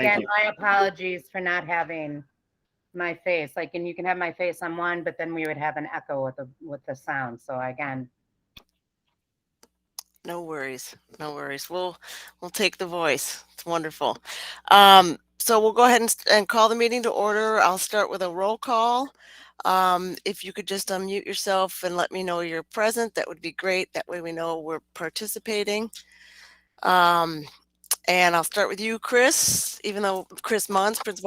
Again, my apologies for not having my face. Like, and you can have my face on one, but then we would have an echo with the sound. So again, No worries. No worries. We'll take the voice. It's wonderful. So we'll go ahead and call the meeting to order. I'll start with a roll call. If you could just unmute yourself and let me know you're present, that would be great. That way we know we're participating. And I'll start with you, Chris, Principal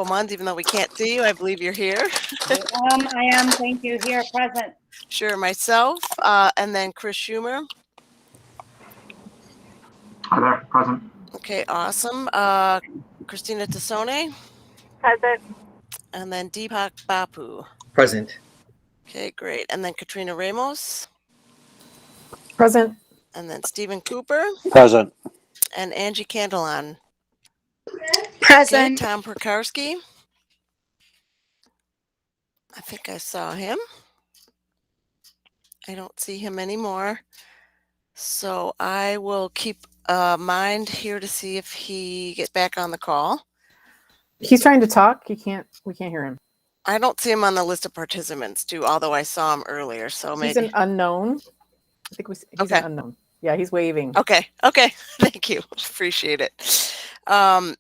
Munns, even though we can't see you, I believe you're here. I am. Thank you. Here, present. Sure, myself, and then Chris Schumer. Hi there, present. Okay, awesome. Christina Tassone. Present. And then Deepak Bapu. Present. Okay, great. And then Katrina Ramos. Present. And then Stephen Cooper. Present. And Angie Candelon. Present. Okay, Tom Perkowski. I think I saw him. I don't see him anymore. So I will keep mind here to see if he gets back on the call. He's trying to talk. We can't hear him. I don't see him on the list of participants too, although I saw him earlier. So maybe he's an unknown. I think he's okay. An unknown. Yeah, he's waving. Okay. Thank you. Appreciate it. And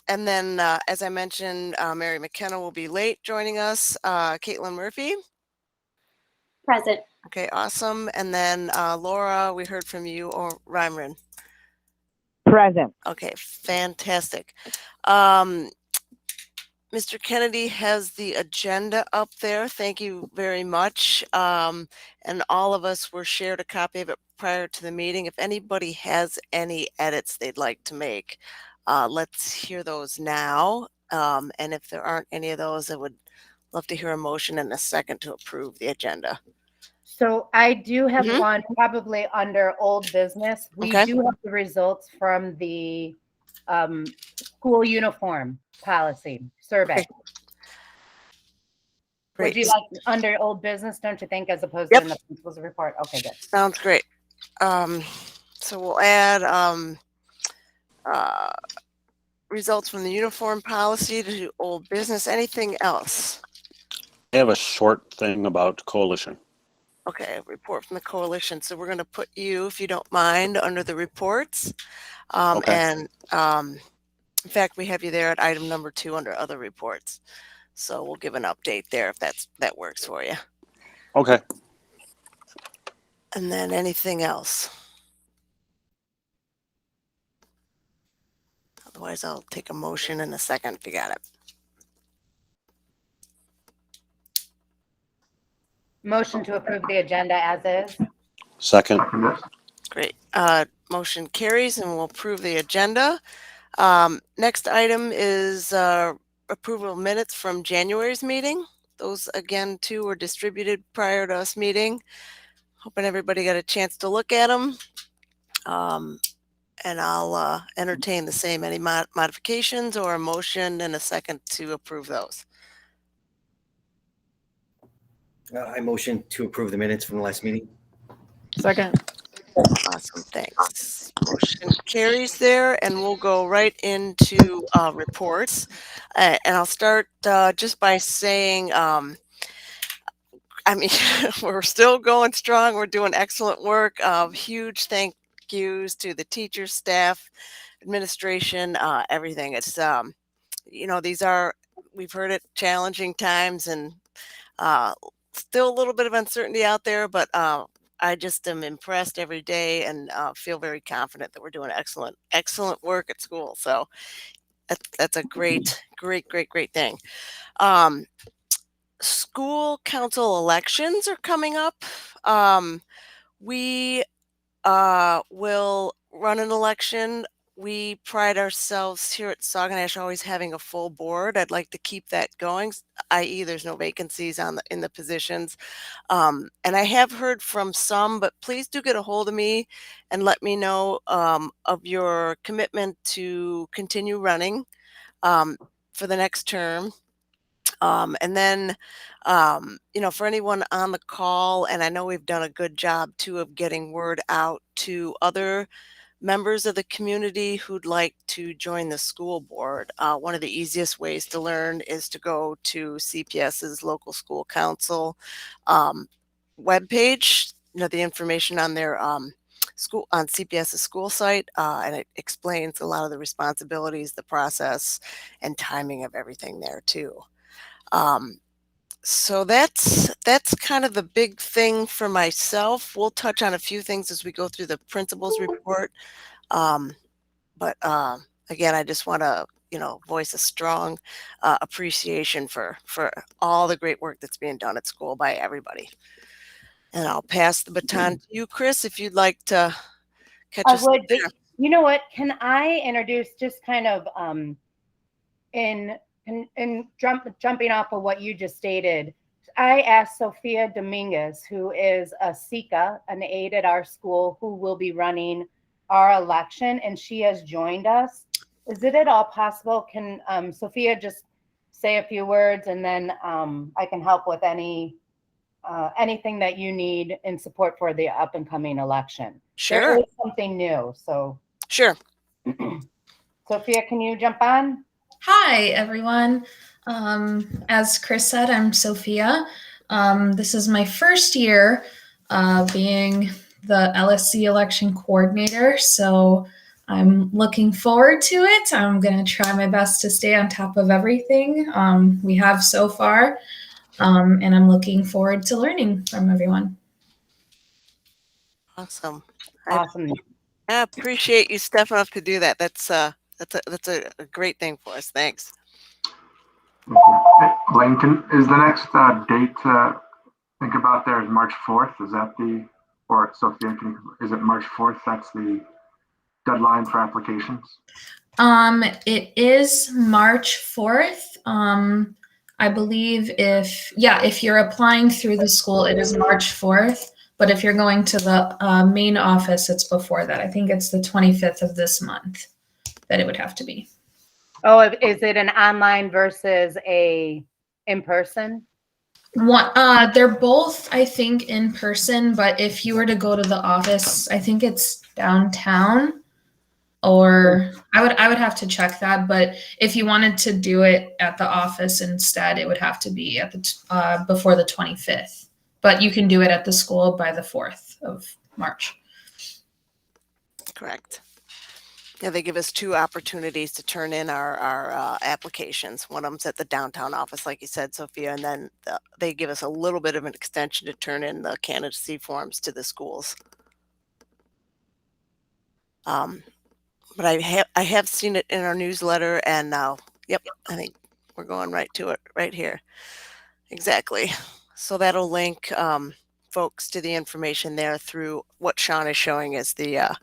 then, as I mentioned, Mary McKenna will be late joining us. Caitlin Murphy. Present. Okay, awesome. And then Laura, we heard from you, or Reimerman. Present. Okay, fantastic. Mr. Kennedy has the agenda up there. Thank you very much. And all of us were shared a copy of it prior to the meeting. If anybody has any edits they'd like to make, let's hear those now. And if there aren't any of those, I would love to hear a motion in a second to approve the agenda. So I do have one probably under old business. We do have the results from the school uniform policy survey. Great. Would you like under old business, don't you think, as opposed to in the principal's report? Okay, good. Sounds great. So we'll add results from the uniform policy to old business. Anything else? I have a short thing about coalition. Okay, report from the coalition. So we're going to put you, if you don't mind, under the reports. And in fact, we have you there at item number 2 under other reports. So we'll give an update there if that works for you. Okay. And then anything else? Otherwise, I'll take a motion in a second if you got it. Motion to approve the agenda as is. Second. Great. Motion carries and we'll approve the agenda. Next item is approval of minutes from January's meeting. Those, again, too, were distributed prior to us meeting. Hoping everybody got a chance to look at them. And I'll entertain the same. Any modifications or a motion in a second to approve those? I motion to approve the minutes from the last meeting. Second. Awesome, thanks. Motion carries there, and we'll go right into reports. And I'll start just by saying, I mean, we're still going strong. We're doing excellent work. Huge thank yous to the teachers, staff, administration, everything. It's, you know, these are, we've heard it, challenging times, and still a little bit of uncertainty out there, but I just am impressed every day and feel very confident that we're doing excellent work at school. So that's a great thing. School council elections are coming up. We will run an election. We pride ourselves here at Sauganash always having a full board. I'd like to keep that going, i.e. there's no vacancies in the positions. And I have heard from some, but please do get a hold of me and let me know of your commitment to continue running for the next term. And then, you know, for anyone on the call, and I know we've done a good job too of getting word out to other members of the community who'd like to join the school board, one of the easiest ways to learn is to go to CPS's local school council webpage. The information on their school on CPS's school site, and it explains a lot of the responsibilities, the process, and timing of everything there too. So that's kind of the big thing for myself. We'll touch on a few things as we go through the principal's report. But again, I just want to, voice a strong appreciation for all the great work that's being done at school by everybody. And I'll pass the baton to you, Chris, if you'd like to catch us. I would, but you know what? Can I introduce just kind of jumping off of what you just stated? I asked Sophia Dominguez, who is a SICA, an aide at our school, who will be running our election, and she has joined us. Is it at all possible? Can Sophia just say a few words, and then I can help with anything that you need in support for the up and coming election? Sure. There is something new, so. Sure. Sophia, can you jump on? Hi, everyone. As Chris said, I'm Sophia. This is my first year being the LSC election coordinator, so I'm looking forward to it. I'm going to try my best to stay on top of everything we have so far, and I'm looking forward to learning from everyone. Awesome. Awesome. I appreciate you stepping up to do that. That's a great thing for us. Thanks. Thank you. Blaine, is the next date to think about there is March 4th? Is that or Sophia, is it March 4th? That's the deadline for applications? It is March 4th. I believe if you're applying through the school, it is March 4th. But if you're going to the main office, it's before that. I think it's the 25th of this month that it would have to be. Oh, is it an online versus a in-person? They're both, I think, in person, but if you were to go to the office, I think it's downtown, or I would have to check that. But if you wanted to do it at the office instead, it would have to be at the before the 25th. But you can do it at the school by the 4th of March. Correct. Yeah, they give us 2 opportunities to turn in our applications. One of them's at the downtown office, like you said, Sophia, and then they give us a little bit of an extension to turn in the candidacy forms to the schools. But I have seen it in our newsletter, and yep, I think we're going right to it right here. Exactly. So that'll link folks to the information there through what Sean is showing as the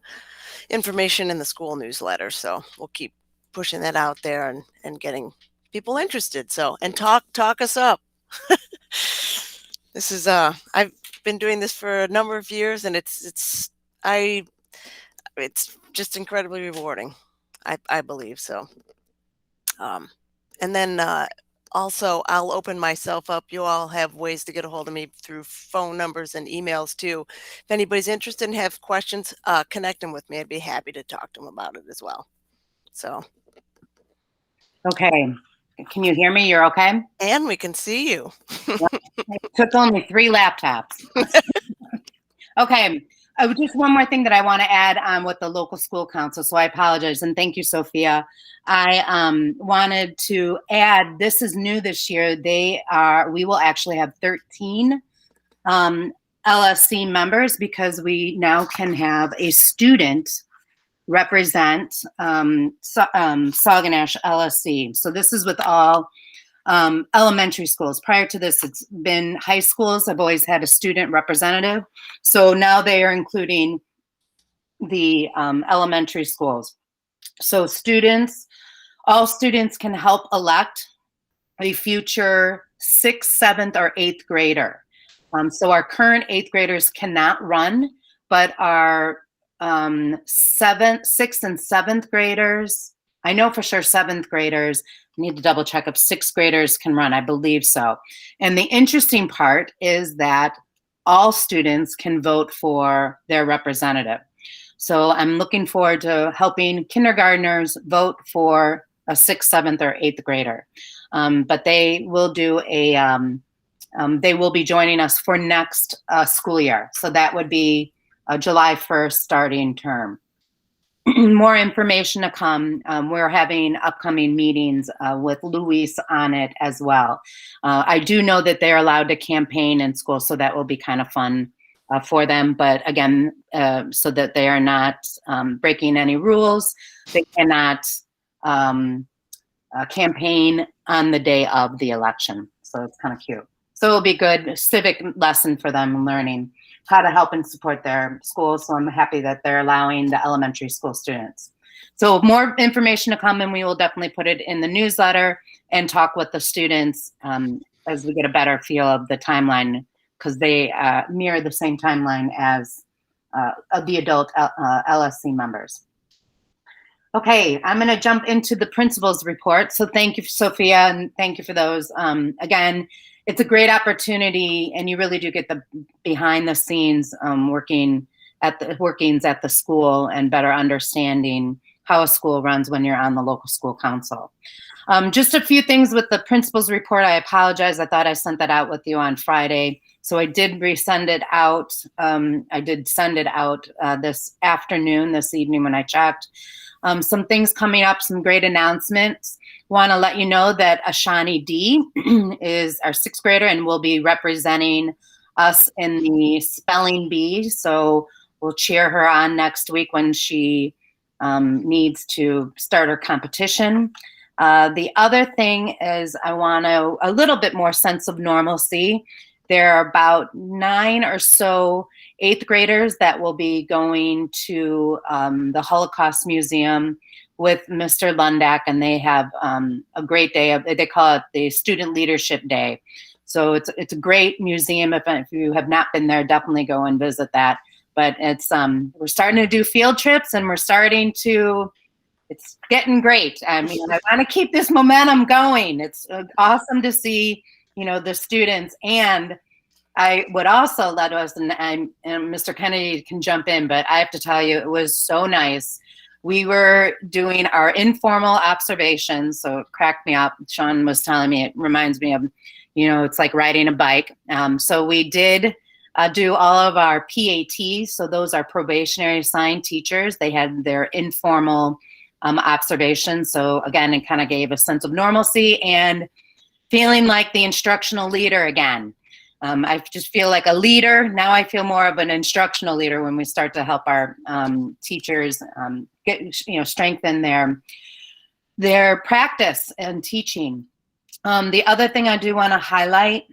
information in the school newsletter. So we'll keep pushing that out there and getting people interested. So, and talk us up. This is I've been doing this for a number of years, and it's just incredibly rewarding. I believe so. And then also, I'll open myself up. You all have ways to get a hold of me through phone numbers and emails too. If anybody's interested and have questions, connect them with me. I'd be happy to talk to them about it as well. So. Okay. Can you hear me? You're okay? And we can see you. It took only 3 laptops. Okay. Just one more thing that I want to add on with the local school council. So I apologize. And thank you, Sophia. I wanted to add, this is new this year. We will actually have 13 LSC members, because we now can have a student represent Sauganash LSC. So this is with all elementary schools. Prior to this, it's been high schools. I've always had a student representative. So now they are including the elementary schools. So all students can help elect a future 6th, 7th, or 8th grader. So our current 8th graders cannot run, but our 6th and 7th graders, I know for sure 7th graders, I need to double check if 6th graders can run. I believe so. And the interesting part is that all students can vote for their representative. So I'm looking forward to helping kindergartners vote for a 6th, 7th, or 8th grader. But they will do they will be joining us for next school year. So that would be July 1st starting term. More information to come. We're having upcoming meetings with Luis on it as well. I do know that they're allowed to campaign in school, so that will be kind of fun for them. But again, so that they are not breaking any rules, they cannot campaign on the day of the election. So it's kind of cute. So it'll be a good civic lesson for them, learning how to help and support their schools. So I'm happy that they're allowing the elementary school students. So more information to come, and we will definitely put it in the newsletter and talk with the students as we get a better feel of the timeline, because they mirror the same timeline as the adult LSC members. Okay, I'm going to jump into the principal's report. So thank you, Sophia, and thank you for those. Again, it's a great opportunity, and you really do get the behind the scenes workings at the school and better understanding how a school runs when you're on the local school council. Just a few things with the principal's report. I apologize. I thought I sent that out with you on Friday. So I did resend it out. I did send it out this evening when I checked. Some things coming up, some great announcements. Want to let you know that Ashani D is our 6th grader and will be representing us in the spelling bee. So we'll cheer her on next week when she needs to start her competition. The other thing is I want a little bit more sense of normalcy. There are about 9 or so 8th graders that will be going to the Holocaust Museum with Mr. Lundak, and they have a great day. They call it the Student Leadership Day. So it's a great museum. If you have not been there, definitely go and visit that. But it's we're starting to do field trips, and it's getting great. I mean, I want to keep this momentum going. It's awesome to see, the students. And I would also let us, and Mr. Kennedy can jump in, but I have to tell you, it was so nice. We were doing our informal observations, so it cracked me up. Sean was telling me, it reminds me of, it's like riding a bike. So we did do all of our PATs, so those are probationary assigned teachers. They had their informal observations. So again, it kind of gave a sense of normalcy and feeling like the instructional leader again. I just feel like a leader. Now I feel more of an instructional leader when we start to help our teachers strengthen their practice and teaching. The other thing I do want to highlight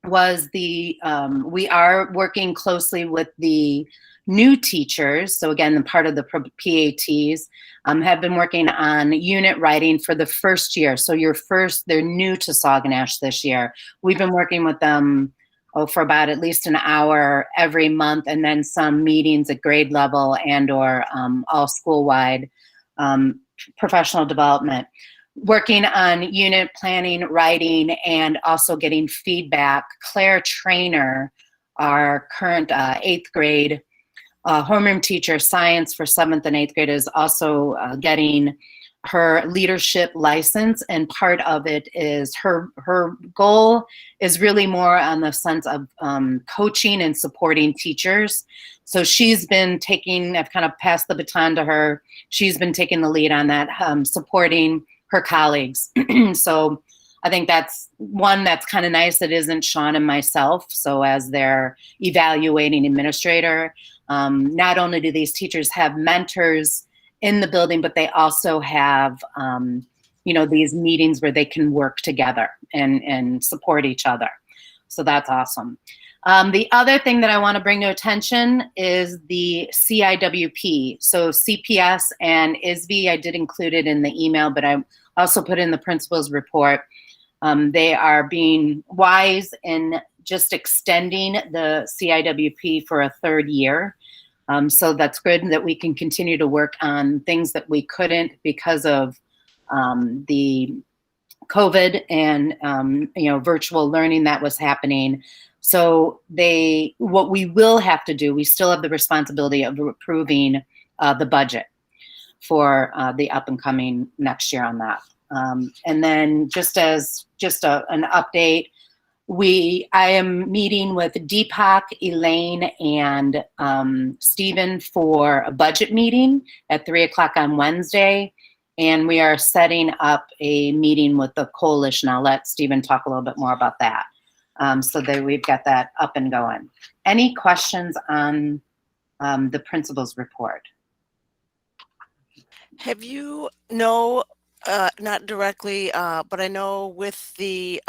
was we are working closely with the new teachers. So again, the part of the PATs have been working on unit writing for the first year. So they're new to Sauganash this year. We've been working with them for about at least an hour every month, and then some meetings at grade level and or all school-wide professional development. Working on unit planning, writing, and also getting feedback. Claire Trainer, our current 8th grade homeroom teacher, science for 7th and 8th grade, is also getting her leadership license, and part of it is her goal is really more on the sense of coaching and supporting teachers. So she's been I've kind of passed the baton to her. She's been taking the lead on that, supporting her colleagues. So I think that's one that's kind of nice. It isn't Sean and myself. So as their evaluating administrator, not only do these teachers have mentors in the building, but they also have, these meetings where they can work together and support each other. So that's awesome. The other thing that I want to bring to attention is the CIWP. So CPS and ISB, I did include it in the email, but I also put in the principal's report. They are being wise in just extending the CIWP for a 3rd year. So that's good that we can continue to work on things that we couldn't because of the COVID and virtual learning that was happening. So what we will have to do, we still have the responsibility of approving the budget for the up and coming next year on that. And then an update, I am meeting with Deepak, Elaine, and Stephen for a budget meeting at 3:00 on Wednesday. And we are setting up a meeting with the coalition. I'll let Stephen talk a little bit more about that. So that we've got that up and going. Any questions on the principal's report? Have you not directly, but I know with the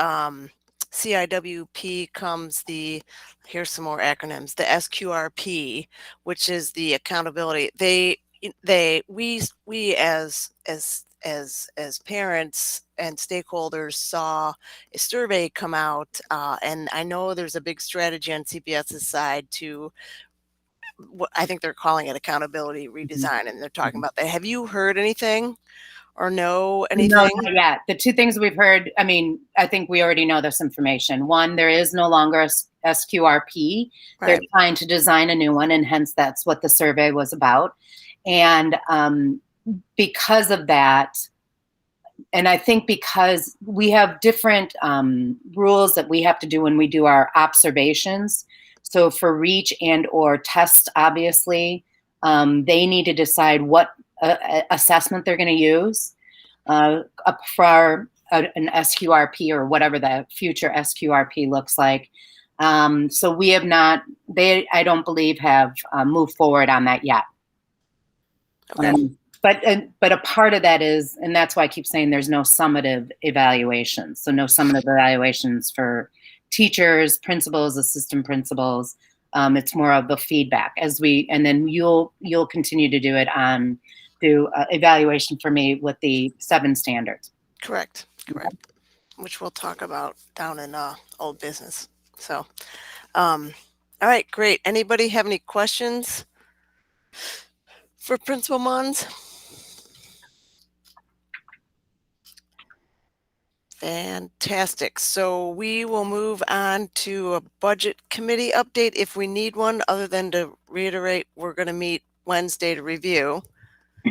CIWP comes here's some more acronyms, the SQRP, which is the accountability. We as parents and stakeholders saw a survey come out, and I know there's a big strategy on CPS's side to, I think they're calling it accountability redesign, and they're talking about that. Have you heard anything or know anything? No, not yet. The two things we've heard, I mean, I think we already know this information. One, there is no longer a SQRP. Right. They're trying to design a new one, and hence that's what the survey was about. And because of that, and I think because we have different rules that we have to do when we do our observations. So for reach and or test, obviously, they need to decide what assessment they're going to use for an SQRP or whatever the future SQRP looks like. So we have not, I don't believe, have moved forward on that yet. Okay. But a part of that is, and that's why I keep saying there's no summative evaluations. So no summative evaluations for teachers, principals, assistant principals. It's more of the feedback and then you'll continue to do it through evaluation for me with the 7 standards. Correct. Which we'll talk about down in old business. So, all right, great. Anybody have any questions for Principal Mons? Fantastic. So we will move on to a budget committee update if we need one, other than to reiterate, we're going to meet Wednesday to review.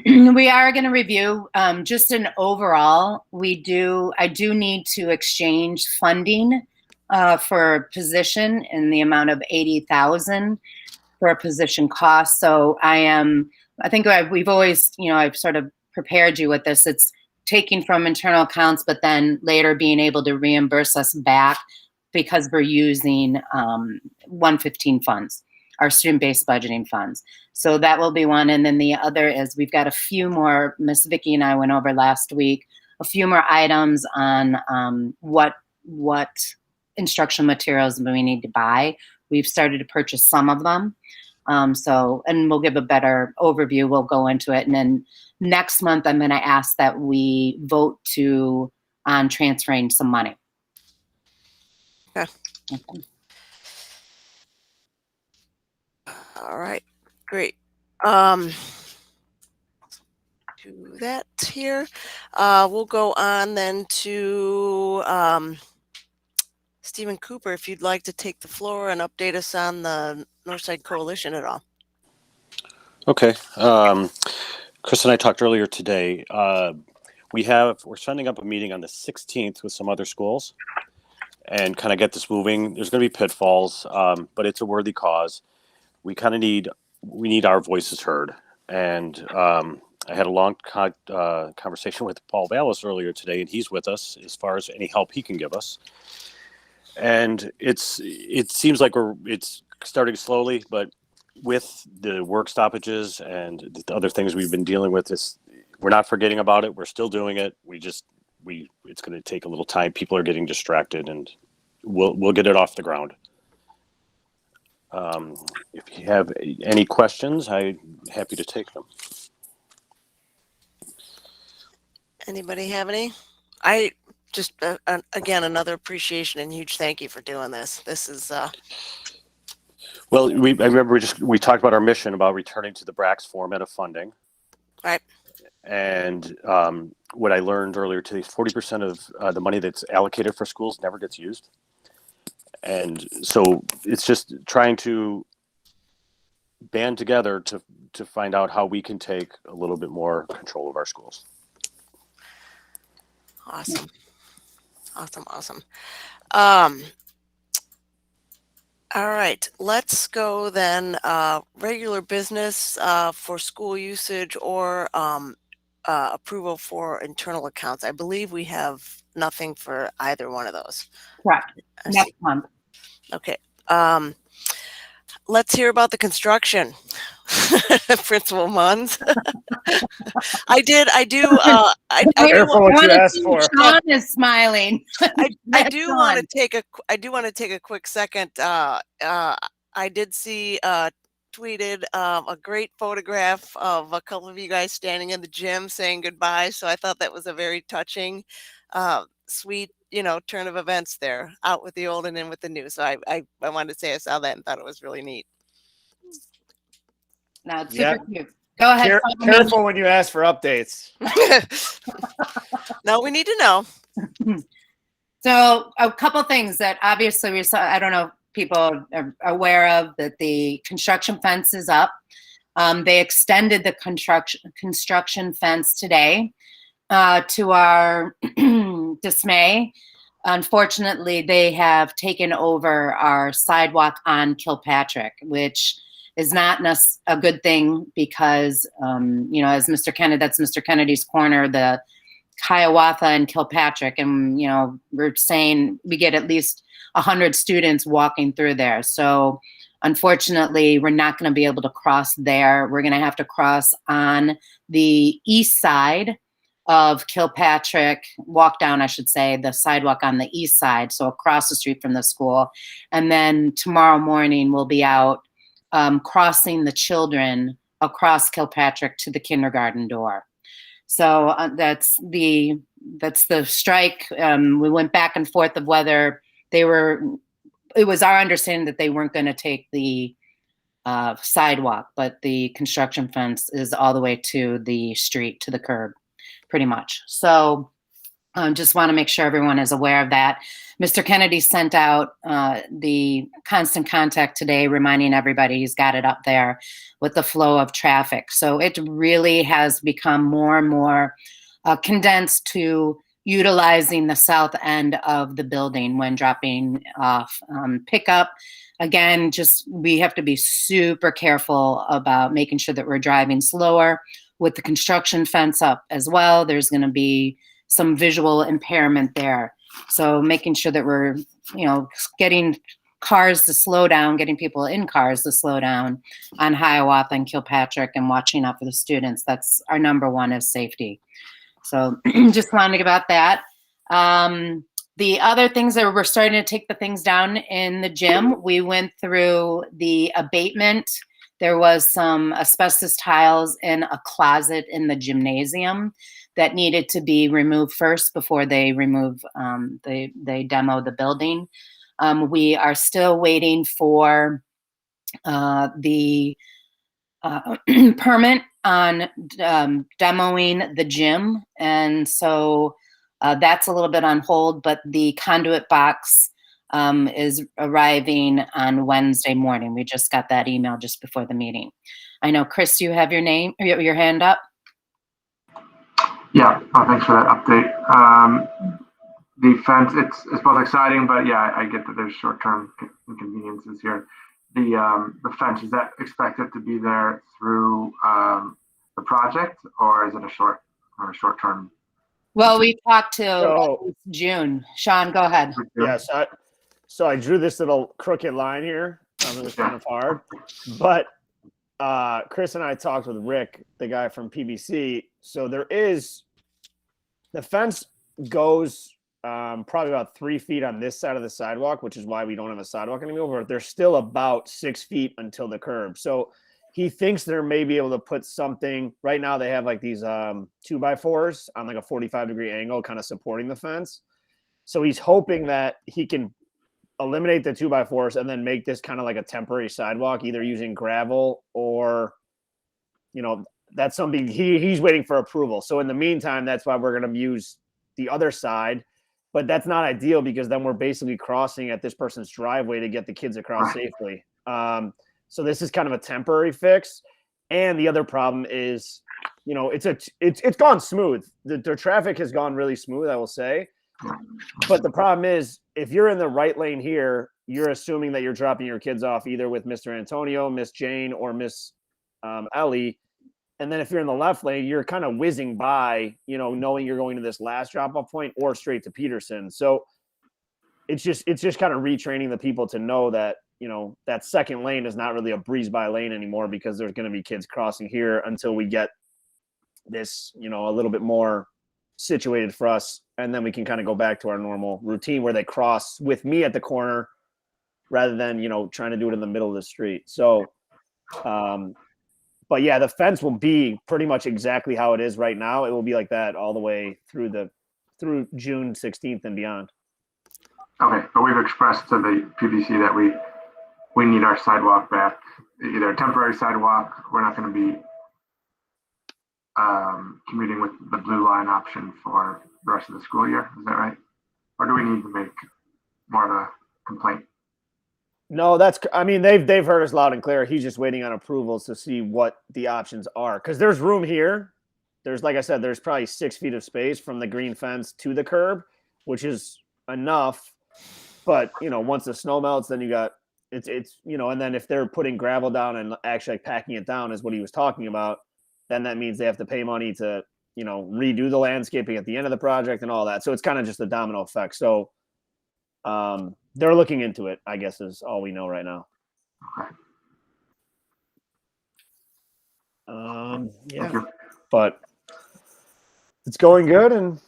We are going to review just an overall. I do need to exchange funding for a position in the amount of $80,000 for a position cost. So we've always, I've sort of prepared you with this. It's taking from internal accounts, but then later being able to reimburse us back because we're using 115 funds, our student-based budgeting funds. So that will be one. And then the other is we've got a few more, Miss Vicki and I went over last week, a few more items on what instructional materials we need to buy. We've started to purchase some of them. And we'll give a better overview. We'll go into it. And then next month, I'm going to ask that we vote on transferring some money. Okay. All right, great. Do that here. We'll go on then to Stephen Cooper, if you'd like to take the floor and update us on the Northside Coalition at all. Okay. Chris and I talked earlier today. We're setting up a meeting on the 16th with some other schools and kind of get this moving. There's going to be pitfalls, but it's a worthy cause. We kind of need our voices heard. And I had a long conversation with Paul Vallis earlier today, and he's with us as far as any help he can give us. And it seems like it's starting slowly, but with the work stoppages and the other things we've been dealing with, we're not forgetting about it. We're still doing it. It's going to take a little time. People are getting distracted, and we'll get it off the ground. If you have any questions, I'm happy to take them. Anybody have any? I just, again, another appreciation and huge thank you for doing this. This is... Well, I remember we talked about our mission about returning to the Brax format of funding. Right. And what I learned earlier today, 40% of the money that's allocated for schools never gets used. And so it's just trying to band together to find out how we can take a little bit more control of our schools. Awesome. All right, let's go then. Regular business for school usage or approval for internal accounts. I believe we have nothing for either one of those. Correct. I Next see. month. Okay. Let's hear about the construction. Principal Munns. I do Careful what you ask for. Sean is smiling. I do want to take a quick second. I did see tweeted a great photograph of a couple of you guys standing in the gym saying goodbye. So I thought that was a very touching, sweet, turn of events there, out with the old and in with the new. So I wanted to say I saw that and thought it was really neat. No, it's Yep. super cute. Go ahead. Careful when you ask for updates. No, we need to know. So a couple things that obviously we saw, I don't know if people are aware of, that the construction fence is up. They extended the construction fence today. To our dismay, unfortunately, they have taken over our sidewalk on Kilpatrick, which is not a good thing because, as Mr. Kennedy, that's Mr. Kennedy's corner, the Hiawatha and Kilpatrick. And, we're saying we get at least 100 students walking through there. So unfortunately, we're not going to be able to cross there. We're going to have to cross on the east side of Kilpatrick, walk down, I should say, the sidewalk on the east side, so across the street from the school. And then tomorrow morning, we'll be out crossing the children across Kilpatrick to the kindergarten door. So that's the strike. We went back and forth of whether it was our understanding that they weren't going to take the sidewalk, but the construction fence is all the way to the street, to the curb, pretty much. So just want to make sure everyone is aware of that. Mr. Kennedy sent out the constant contact today, reminding everybody he's got it up there with the flow of traffic. So it really has become more and more condensed to utilizing the south end of the building when dropping off pickup. Again, we have to be super careful about making sure that we're driving slower with the construction fence up as well. There's going to be some visual impairment there. So making sure that we're, getting cars to slow down, getting people in cars to slow down on Hiawatha and Kilpatrick and watching out for the students. That's our number one, is safety. So just wanted about that. The other things that we're starting to take the things down in the gym. We went through the abatement. There was some asbestos tiles in a closet in the gymnasium that needed to be removed first before they they demo the building. We are still waiting for the permit on demoing the gym. And so that's a little bit on hold, but the conduit box is arriving on Wednesday morning. We just got that email just before the meeting. I know, Chris, you have your hand up. Yeah, thanks for that update. The fence, it's both exciting, but yeah, I get that there's short-term inconveniences here. The fence, is that expected to be there through the project, or is it a short-term? Well, we talked to June. Sean, go ahead. Yes, so I drew this little crooked line here. It was kind of hard, but Chris and I talked with Rick, the guy from PBC. So the fence goes probably about 3 feet on this side of the sidewalk, which is why we don't have a sidewalk anymore. But there's still about 6 feet until the curb. So he thinks they may be able to put something. Right now they have like these 2x4s on like a 45-degree angle, kind of supporting the fence. So he's hoping that he can eliminate the 2x4s and then make this kind of like a temporary sidewalk, either using gravel or, that's something he's waiting for approval. So in the meantime, that's why we're going to use the other side, but that's not ideal because then we're basically crossing at this person's driveway to get the kids across safely. So this is kind of a temporary fix. And the other problem is, you know, it's gone smooth. The traffic has gone really smooth, I will say. But the problem is, if you're in the right lane here, you're assuming that you're dropping your kids off either with Mr. Antonio, Miss Jane, or Miss Ellie. And then if you're in the left lane, you're kind of whizzing by, you know, knowing you're going to this last drop-off point or straight to Peterson. So it's just kind of retraining the people to know that, you know, that second lane is not really a breeze by lane anymore, because there's going to be kids crossing here until we get this, you know, a little bit more situated for us. And then we can kind of go back to our normal routine where they cross with me at the corner rather than, you know, trying to do it in the middle of the street. So, but yeah, the fence will be pretty much exactly how it is right now. It will be like that all the way through June 16th and beyond. Okay, but we've expressed to the PBC that we need our sidewalk back, either a temporary sidewalk. We're not going to be commuting with the blue line option for the rest of the school year. Is that right? Or do we need to make more of a complaint? No, I mean, they've heard us loud and clear. He's just waiting on approvals to see what the options are. Because there's room here. There's, like I said, there's probably 6 feet of space from the green fence to the curb, which is enough. But, you know, once the snow melts, then you got, it's you know, and then if they're putting gravel down and actually packing it down is what he was talking about, then that means they have to pay money to, you know, redo the landscaping at the end of the project and all that. So it's kind of just a domino effect. So they're looking into it, I guess, is all we know right now. Okay. Yeah, but it's going good. And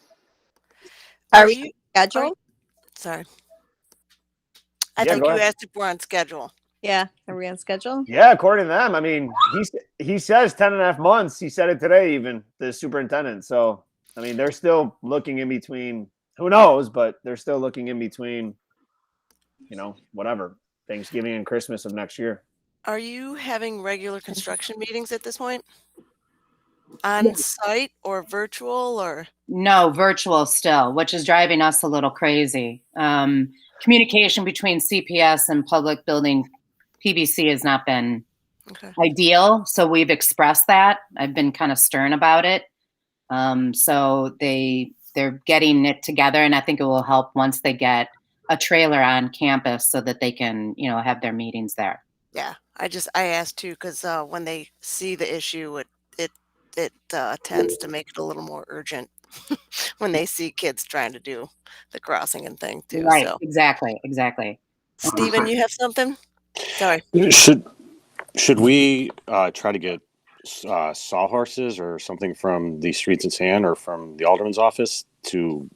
Are you scheduled? Sorry. I Yeah, think go you ahead. asked if we're on schedule. Yeah. Are we on schedule? yeah, according to them, I mean, he says 10.5 months. He said it today, even the superintendent. So, I mean, they're still looking in between, who knows, but they're still looking in between, you know, whatever, Thanksgiving and Christmas of next year. Are you having regular construction meetings at this point? On site or virtual or? No, virtual still, which is driving us a little crazy. Communication between CPS and public building PBC has not been ideal. So we've expressed that. I've been kind of stern about it. So they're getting it together, and I think it will help once they get a trailer on campus so that they can, you know, have their meetings there. Yeah, I asked too, because when they see the issue, it tends to make it a little more urgent when they see kids trying to do the crossing and thing too. Right, So. exactly. Stephen, you have something? Sorry. Should we try to get sawhorses or something from the Streets and Sand or from the Alderman's office to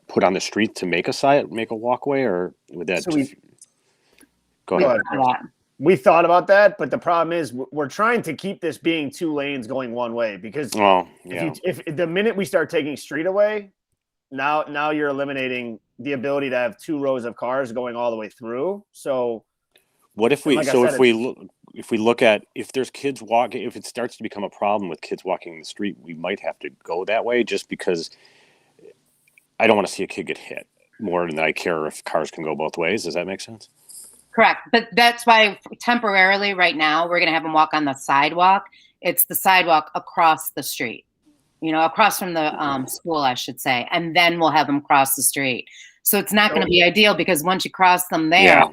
put on the street to make a walkway, or would that? So Go ahead. We thought about that, but the problem is we're trying to keep this being 2 lanes going one way, because if the minute we start taking street away, now you're eliminating the ability to have 2 rows of cars going all the way through. So what if we? If we look at, if there's kids walking, if it starts to become a problem with kids walking the street, we might have to go that way, just because I don't want to see a kid get hit more than I care if cars can go both ways. Does that make sense? Correct. But that's why temporarily right now, we're going to have them walk on the sidewalk. It's the sidewalk across the street, you know, across from the school, I should say. And then we'll have them cross the street. So it's not going to be ideal, because once you cross them there,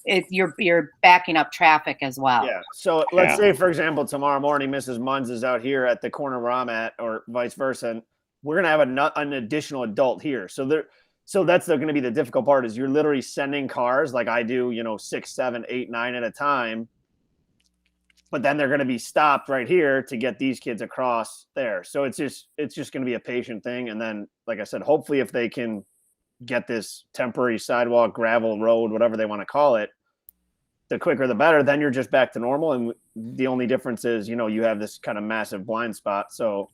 you're backing up traffic as well. Yeah. So let's say, for example, tomorrow morning, Mrs. Munns is out here at the corner where I'm at, or vice versa, and we're going to have an additional adult here. So that's going to be the difficult part, is you're literally sending cars like I do, you know, 6, 7, 8, 9 at a time. But then they're going to be stopped right here to get these kids across there. So it's just going to be a patient thing. And then, like I said, hopefully if they can get this temporary sidewalk, gravel road, whatever they want to call it, the quicker the better. Then you're just back to normal. And the only difference is, you know, you have this kind of massive blind spot. So,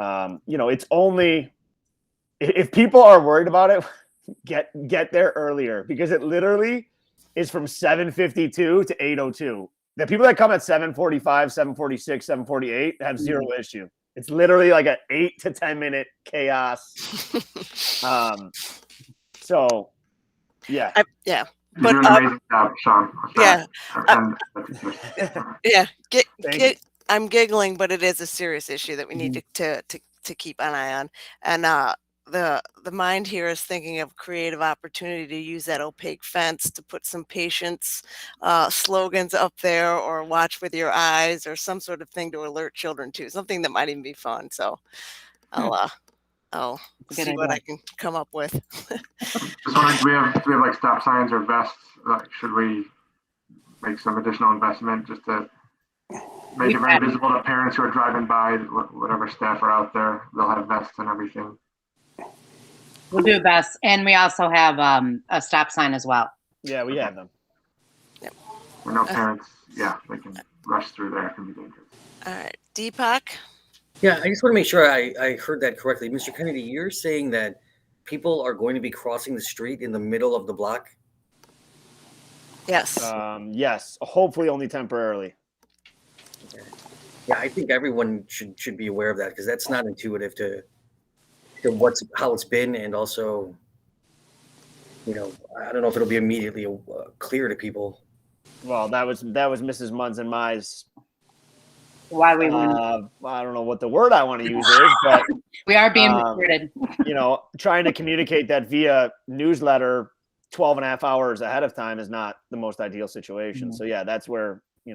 you know, it's only, if people are worried about it, get there earlier, because it literally is from 7:52 to 8:02. The people that come at 7:45, 7:46, 7:48 have zero issue. It's literally like an 8 to 10 minute chaos. So, yeah. You're doing an amazing job, Sean. with that. yeah, And that's yeah. Thank you. I'm giggling, but it is a serious issue that we need Mm-hmm. to keep an eye on. And the mind here is thinking of creative opportunity to use that opaque fence to put some patience slogans up there, or watch with your eyes, or some sort of thing to alert children to, something that might even be fun. So I'll It's a good see what I idea. can come up with. just wondering, do we have like stop signs or vests? Should we make some additional investment just to make it very visible to parents who are driving by, whatever staff are out there, they'll have vests and everything. We'll do best. And we also have a stop sign as well. Yeah, we have them. We know parents, yeah, they can rush through there. It can be dangerous. All right, Deepak. Yeah, I just want to make sure I heard that correctly. Mr. Kennedy, you're saying that people are going to be crossing the street in the middle of the block? Yes. Yes, hopefully only temporarily. Okay. Yeah, I think everyone should be aware of that, because that's not intuitive to how it's been, and also, I don't know if it'll be immediately clear to people. Well, that was Mrs. Munns and Mai's. Why we I don't know what the word I want to use is, but we are being recorded. Trying to communicate that via newsletter 12 and a half hours ahead of time is not the most ideal situation. Mm-hmm. So yeah, that's where, we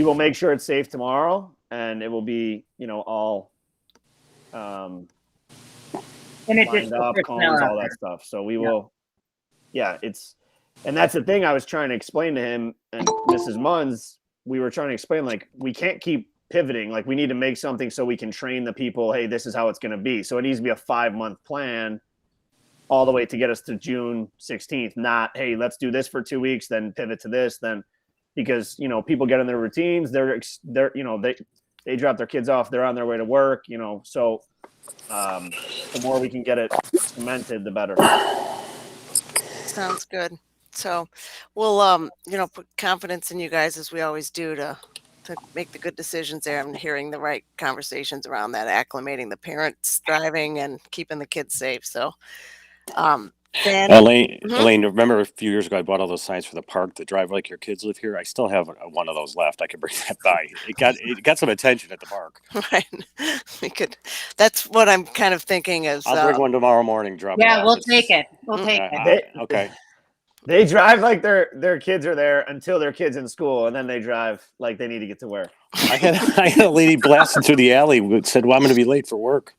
will make sure it's safe tomorrow, and it will be, all And lined up, cones, all that stuff. So we will, and that's the thing I was trying to explain to him and Mrs. Munns. We were trying to explain, like, we can't keep pivoting. Like, we need to make something so we can train the people. Hey, this is how it's going to be. So it needs to be a 5-month plan all the way to get us to June 16th. Not, hey, let's do this for 2 weeks, then pivot to this, then, because, people get in their routines. They drop their kids off. They're on their way to work, so the more we can get it cemented, the better. Sounds good. So we'll, put confidence in you guys, as we always do, to make the good decisions there, and hearing the right conversations around that, acclimating the parents driving and keeping the kids safe. So, Elaine, remember a few years ago I bought all those signs for the park that drive like your kids live here? I still have one of those left. I could bring that by. It got some attention at the park. Right. We could. That's what I'm kind of thinking is. I'll bring one tomorrow morning. Drop it off. We'll take it. We'll take it. Okay. They drive like their kids are there until their kids in school, and then they drive like they need to get to work. I had a lady blasting through the alley who said, "Well, I'm going to be late for work."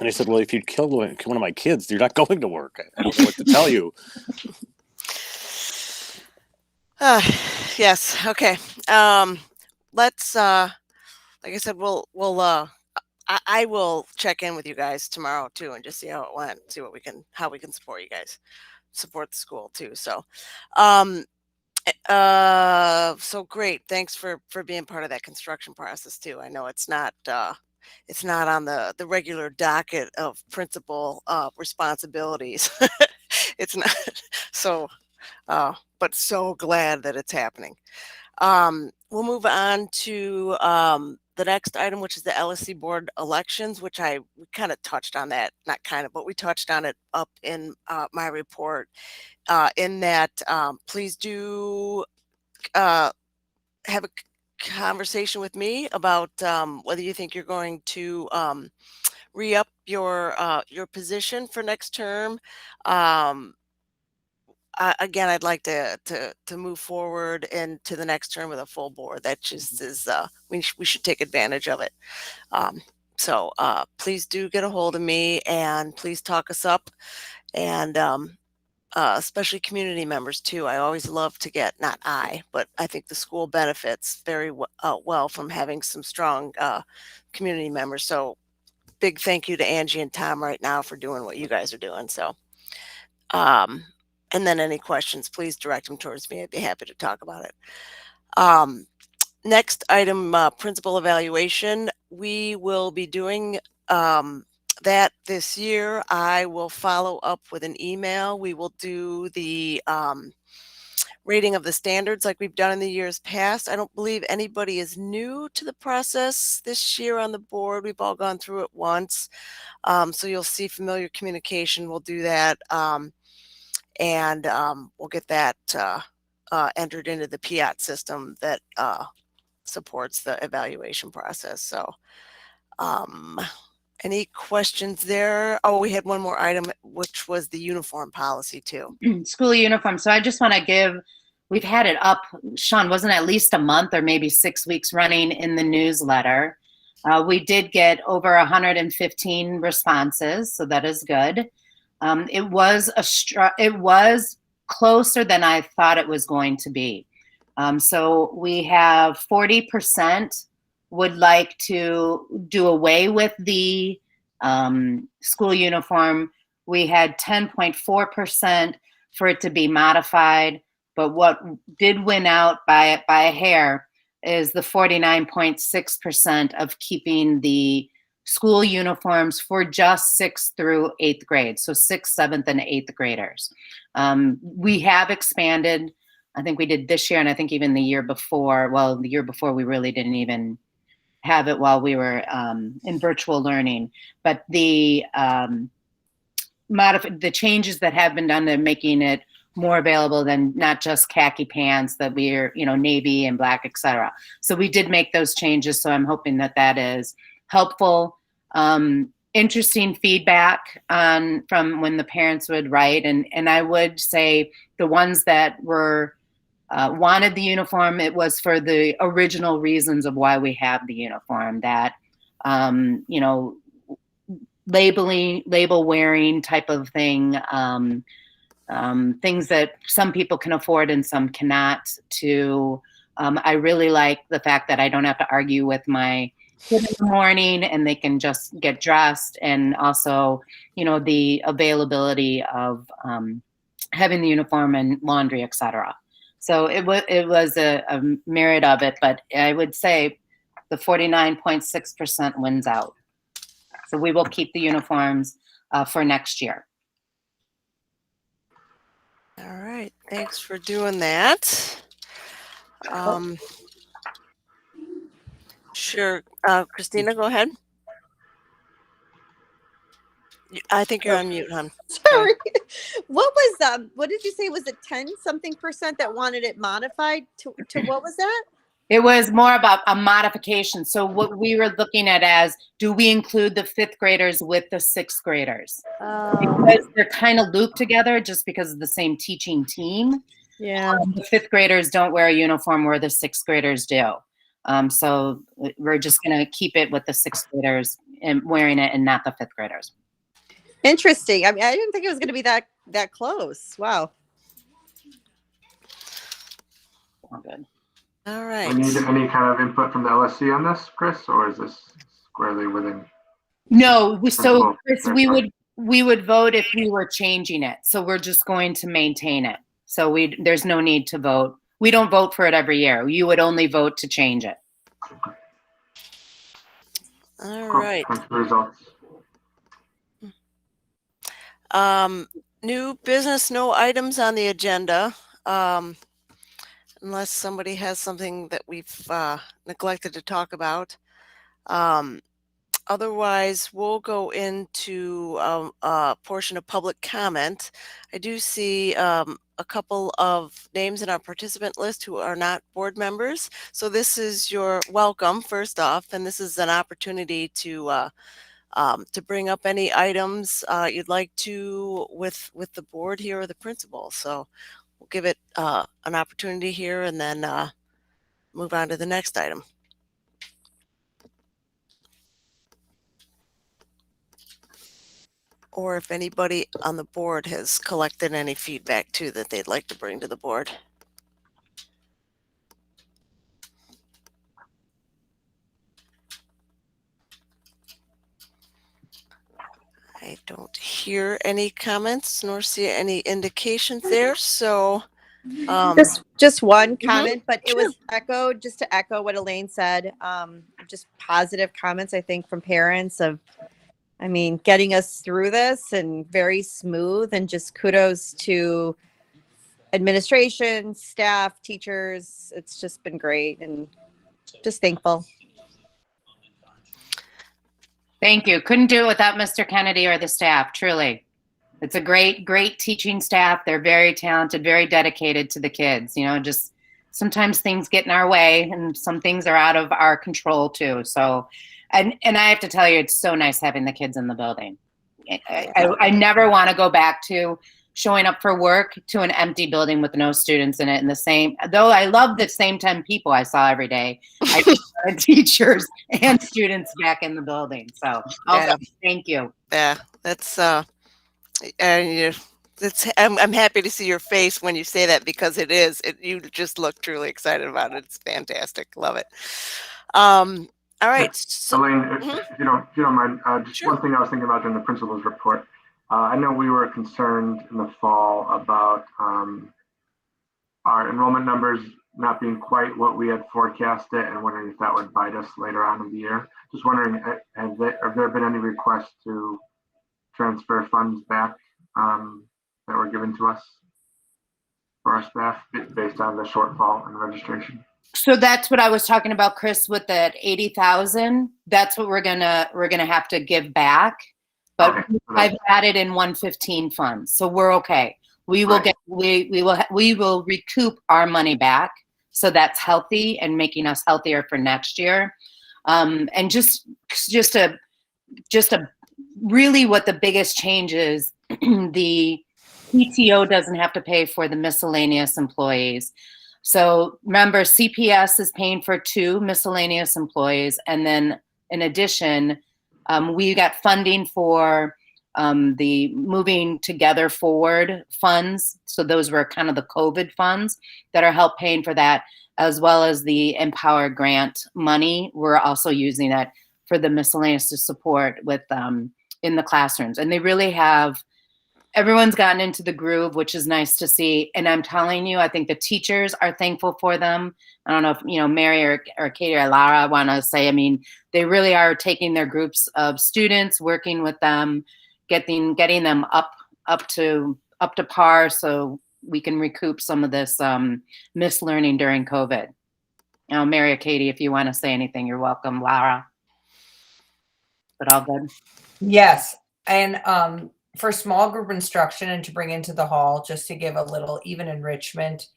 And I said, "Well, if you'd killed one of my kids, you're not going to work. I don't know what to tell you." Yes. Okay. Let's. Like I said, I will check in with you guys tomorrow too, and just see how it went. See how we can support you guys, support the school too. So, so great. Thanks for being part of that construction process too. I know it's not on the regular docket of principal responsibilities. It's not. So, but so glad that it's happening. We'll move on to the next item, which is the LSC Board Elections, which we kind of touched on that, not kind of, but we touched on it up in my report, in that please do have a conversation with me about whether you think you're going to re-up your position for next term. Again, I'd like to move forward into the next term with a full board. That just is, we should take advantage of it. So please do get a hold of me, and please talk us up, and especially community members too. I always love to get, not I, but I think the school benefits very well from having some strong community members. So big thank you to Angie and Tom right now for doing what you guys are doing. So, and then any questions, please direct them towards me. I'd be happy to talk about it. Next item, principal evaluation. We will be doing that this year. I will follow up with an email. We will do the rating of the standards like we've done in the years past. I don't believe anybody is new to the process this year on the board. We've all gone through it once. So you'll see familiar communication. We'll do that. and we'll get that entered into the PIAT system that supports the evaluation process. So any questions there? Oh, we had one more item, which was the uniform policy too. School uniform. So I just want to give, we've had it up, Sean, wasn't it at least a month or maybe 6 weeks running in the newsletter. We did get over 115 responses, so that is good. It was closer than I thought it was going to be. So we have 40% would like to do away with the school uniform. We had 10.4% for it to be modified, but what did win out by a hair is the 49.6% of keeping the school uniforms for just 6th through 8th grade, so 6th, 7th, and 8th graders. We have expanded. I think we did this year, and I think even the year before. Well, the year before we really didn't even have it while we were in virtual learning. But the changes that have been done to making it more available than not just khaki pants, that we're, navy and black, etc. So we did make those changes. So I'm hoping that that is helpful. Interesting feedback from when the parents would write. And I would say the ones that were wanted the uniform, it was for the original reasons of why we have the uniform, that, label wearing type of thing, things that some people can afford and some cannot. I really like the fact that I don't have to argue with my kid in the morning and they can just get dressed, and also, the availability of having the uniform and laundry, etc. So it was a merit of it, but I would say the 49.6% wins out. So we will keep the uniforms for next year. All right, thanks for doing that. Sure, Christina, go ahead. I think you're on mute, hon. Sorry. What did you say? Was it 10-something% that wanted it modified to what was that? It was more about a modification. So what we were looking at as, do we include the 5th graders with the 6th graders? Because they're kind of looped together just because of the same teaching team. Yeah. The 5th graders don't wear a uniform where the 6th graders do. So we're just going to keep it with the 6th graders and wearing it and not the 5th graders. Interesting. I mean, I didn't think it was going to be that close. Wow. All good. All right. Do we need any kind of input from the LSC on this, Chris, or is this squarely within? No, so Chris, Principal? we would vote if we were changing it. So we're just going to maintain it. So there's no need to vote. We don't vote for it every year. You would only vote to change it. All right. Thanks for the results. New business, no items on the agenda. Unless somebody has something that we've neglected to talk about. Otherwise, we'll go into a portion of public comment. I do see a couple of names in our participant list who are not board members. So this is your welcome, first off, and this is an opportunity to bring up any items you'd like to with the board here or the principal. So we'll give it an opportunity here and then move on to the next item. Or if anybody on the board has collected any feedback too that they'd like to bring to the board. I don't hear any comments nor see any indications there. So just one comment, but it Sure. was echoed, just to echo what Elaine said, just positive comments, I think, from parents of, getting us through this and very smooth, and just kudos to administration, staff, teachers. It's just been great and just thankful. Thank you. Couldn't do it without Mr. Kennedy or the staff, truly. It's a great teaching staff. They're very talented, very dedicated to the kids. Just sometimes things get in our way, and some things are out of our control too. So, and I have to tell you, it's so nice having the kids in the building. I never want to go back to showing up for work to an empty building with no students in it. And though I love the same 10 people I saw every day, I wanted teachers and students back in the building. So thank you. Yeah, that's I'm happy to see your face when you say that, because you just look truly excited about it. It's fantastic. Love it. All right. So, Elaine, if you don't mind, just Sure. one thing I was thinking about during the principal's report. I know we were concerned in the fall about our enrollment numbers not being quite what we had forecasted, and wondering if that would bite us later on in the year. Just wondering, have there been any requests to transfer funds back that were given to us for our staff based on the shortfall in registration? So that's what I was talking about, Chris, with that 80,000. That's what we're gonna have to give back. But Okay. I've added in 115 funds, so we're okay. We will Right. we will recoup our money back. So that's healthy and making us healthier for next year. And just really what the biggest change is, the PTO doesn't have to pay for the miscellaneous employees. So remember, CPS is paying for 2 miscellaneous employees. And then in addition, we got funding for the Moving Together Forward funds. So those were kind of the COVID funds that are help paying for that, as well as the Empower grant money. We're also using that for the miscellaneous to support with in the classrooms. And they really have, everyone's gotten into the groove, which is nice to see. And I'm telling you, I think the teachers are thankful for them. I don't know if, Mary or Katie or Lara want to say, they really are taking their groups of students, working with them, getting them up to par, so we can recoup some of this missed learning during COVID. Mary or Katie, if you want to say anything, you're welcome. Lara, but all good. Yes, and for small group instruction and to bring into the hall, just to give a little even enrichment.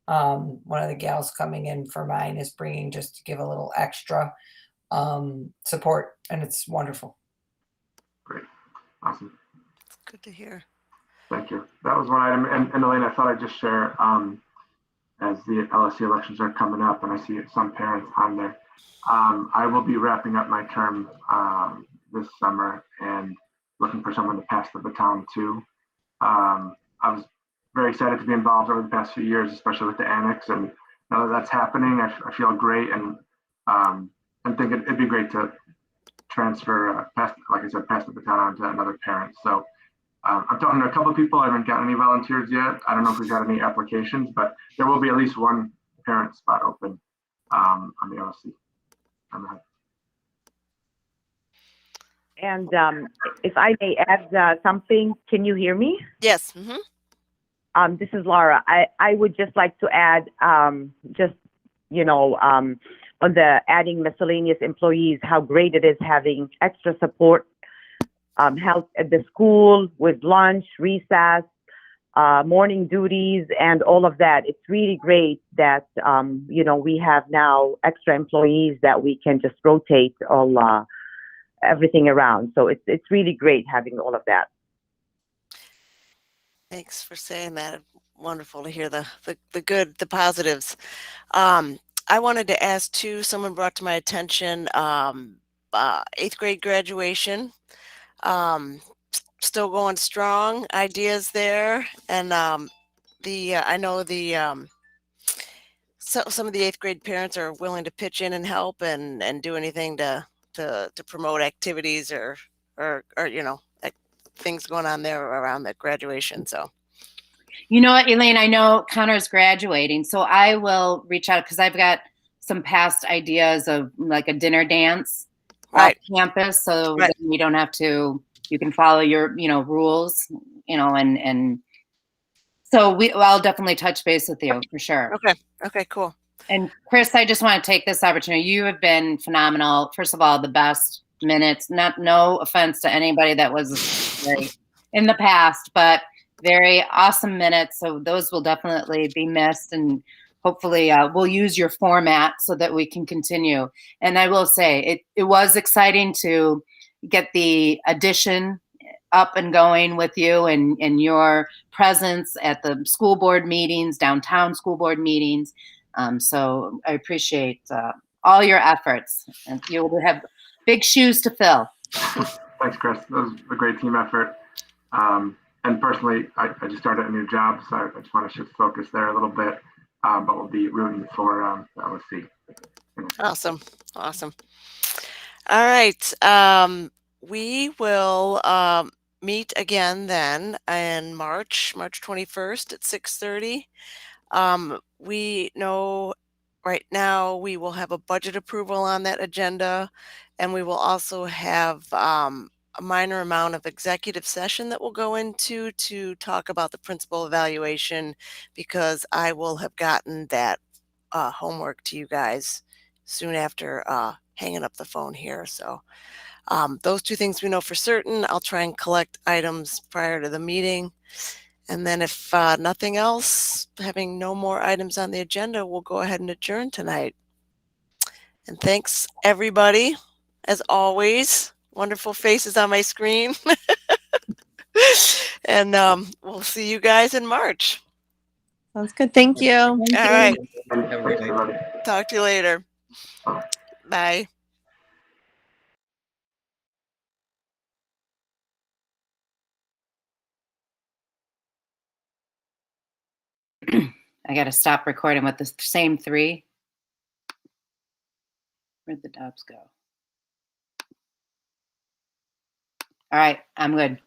One of the gals coming in for mine is bringing just to give a little extra support, and it's wonderful. Great. Awesome. Good to hear. Thank you. That was one item. And Elaine, I thought I'd just share, as the LSC elections are coming up, and I see some parents on there, I will be wrapping up my term this summer and looking for someone to pass the baton to. I was very excited to be involved over the past few years, especially with the annex, and now that that's happening, I feel great, and I think it'd be great to transfer, pass the baton on to another parent. So I'm talking to a couple of people. I haven't gotten any volunteers yet. I don't know if we've got any applications, but there will be at least one parent spot open on the LSC. And if I may add something, can you hear me? Yes. This is Laura. I would just like to add, on the adding miscellaneous employees, how great it is having extra support, help at the school with lunch, recess, morning duties, and all of that. It's really great that, we have now extra employees that we can just rotate all everything around. So it's really great having all of that. Thanks for saying that. Wonderful to hear the good, the positives. I wanted to ask too, someone brought to my attention 8th grade graduation. Still going strong, ideas there. And I know some of the 8th grade parents are willing to pitch in and help and do anything to promote activities or things going on there around the graduation. So, You know what, Elaine, I know Connor's graduating, so I will reach out because I've got some past ideas of like a dinner dance right. off campus, so Right. then we don't have to, you can follow your, rules, and so I'll definitely touch base with you for sure. Okay, cool. And Chris, I just want to take this opportunity. You have been phenomenal. First of all, the best minutes, no offense to anybody that was great. in the past, but very awesome minutes. So those will definitely be missed, and hopefully we'll use your format so that we can continue. And I will say it was exciting to get the addition up and going with you and your presence at the school board meetings, downtown school board meetings. So I appreciate all your efforts, and you will have big shoes to fill. Thanks, Chris. That was a great team effort. And personally, I just started a new job, so I just want to shift focus there a little bit, but we'll be rooting for LSC. Awesome. All right. We will meet again then in March 21st at 6:30. We know right now we will have a budget approval on that agenda, and we will also have a minor amount of executive session that we'll go into to talk about the principal evaluation, because I will have gotten that homework to you guys soon after hanging up the phone here. So those two things we know for certain. I'll try and collect items prior to the meeting. And then if nothing else, having no more items on the agenda, we'll go ahead and adjourn tonight. And thanks, everybody. As always, wonderful faces on my screen. And we'll see you guys in March. Sounds good. Thank you. All right. Have a great night. Talk to you later. Bye. I got to stop recording with the same three. Where'd the Dobbs go? All right, I'm good.